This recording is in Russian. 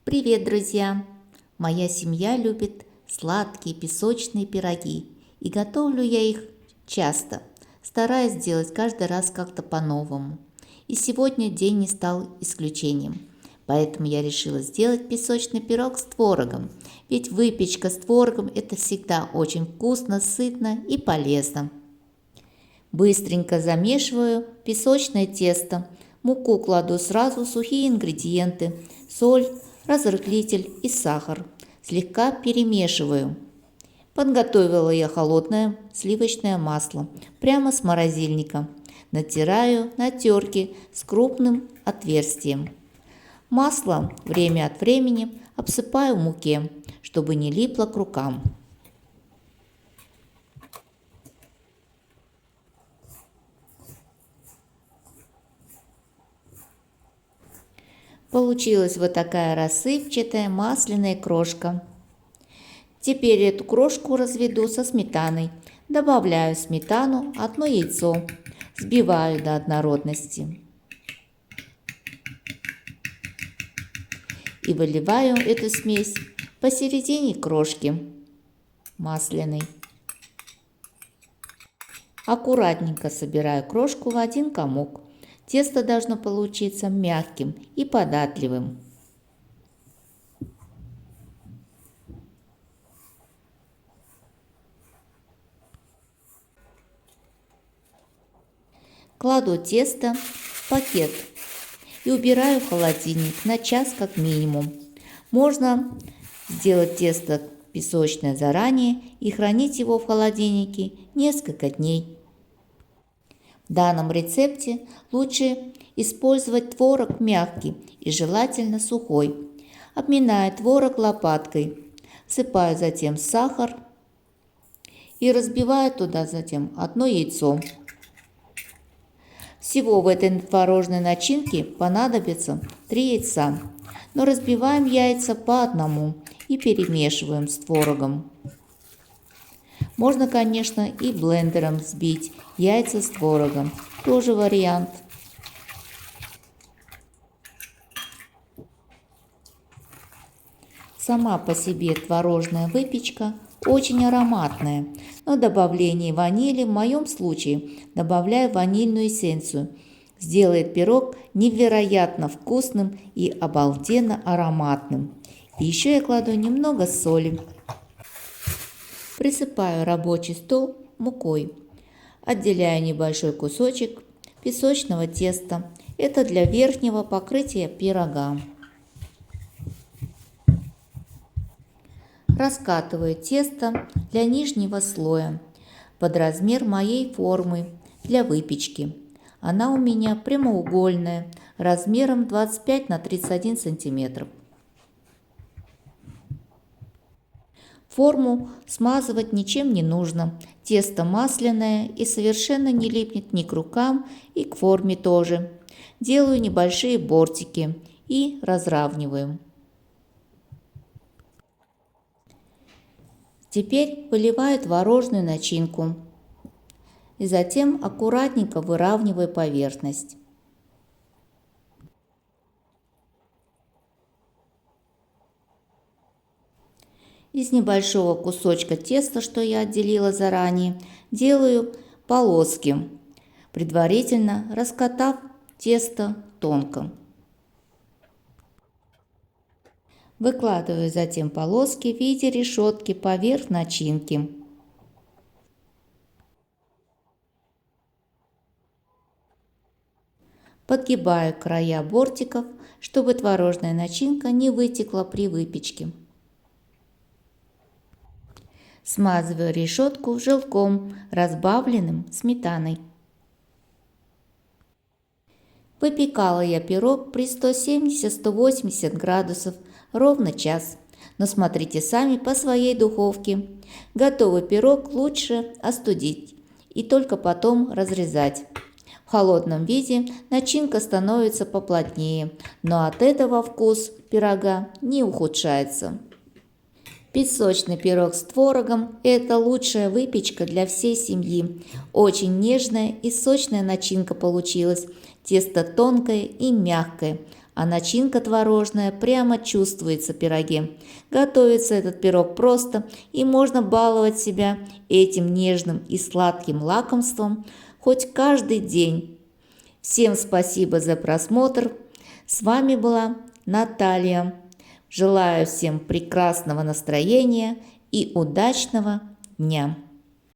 Привет, друзья! Моя семья любит сладкие песочные пироги, и готовлю я их часто, стараясь сделать каждый раз как-то по-новому. И сегодня день не стал исключением. Поэтому я решила сделать песочный пирог с творогом, ведь выпечка с творогом – это всегда очень вкусно, сытно и полезно. Быстренько замешиваю песочное тесто. Муку кладу сразу, сухие ингредиенты, соль, разрыхлитель и сахар. Слегка перемешиваю. Подготовила я холодное сливочное масло прямо с морозильника. Натираю на терке с крупным отверстием. Масло время от времени обсыпаю в муке, чтобы не липло к рукам. Получилась вот такая рассыпчатая масляная крошка. Теперь эту крошку разведу со сметаной. Добавляю сметану, одно яйцо, взбиваю до однородности и выливаю эту смесь посередине крошки масляной. Аккуратненько собираю крошку в один комок. Тесто должно получиться мягким и податливым. Кладу тесто в пакет и убираю в холодильник на час как минимум. Можно сделать тесто песочное заранее и хранить его в холодильнике несколько дней. В данном рецепте лучше использовать творог мягкий и желательно сухой. Обминаю творог лопаткой, всыпаю затем сахар и разбиваю туда затем одно яйцо. Всего в этой творожной начинке понадобится 3 яйца, но разбиваем яйца по одному и перемешиваем с творогом. Можно, конечно, и блендером взбить яйца с творогом, тоже вариант. Сама по себе творожная выпечка очень ароматная, но добавление ванили в моем случае добавляю ванильную эссенцию. Сделает пирог невероятно вкусным и обалденно ароматным. И еще я кладу немного соли. Присыпаю рабочий стол мукой. Отделяю небольшой кусочек песочного теста. Это для верхнего покрытия пирога. Раскатываю тесто для нижнего слоя под размер моей формы для выпечки. Она у меня прямоугольная, размером 25 на 31 сантиметр. Форму смазывать ничем не нужно. Тесто масляное и совершенно не липнет ни к рукам, и к форме тоже. Делаю небольшие бортики и разравниваю. Теперь выливаю творожную начинку и затем аккуратненько выравниваю поверхность. Из небольшого кусочка теста, что я отделила заранее, делаю полоски, предварительно раскатав тесто тонко. Выкладываю затем полоски в виде решетки поверх начинки. Подгибаю края бортиков, чтобы творожная начинка не вытекла при выпечке. Смазываю решетку желтком, разбавленным сметаной. Выпекала я пирог при 170-180 градусов ровно час. Но смотрите сами по своей духовке. Готовый пирог лучше остудить и только потом разрезать. В холодном виде начинка становится поплотнее, но от этого вкус пирога не ухудшается. Песочный пирог с творогом – это лучшая выпечка для всей семьи. Очень нежная и сочная начинка получилась. Тесто тонкое и мягкое. а начинка творожная прямо чувствуется в пироге. Готовится этот пирог просто, и можно баловать себя этим нежным и сладким лакомством хоть каждый день. Всем спасибо за просмотр. С вами была Наталья. Желаю всем прекрасного настроения и удачного дня.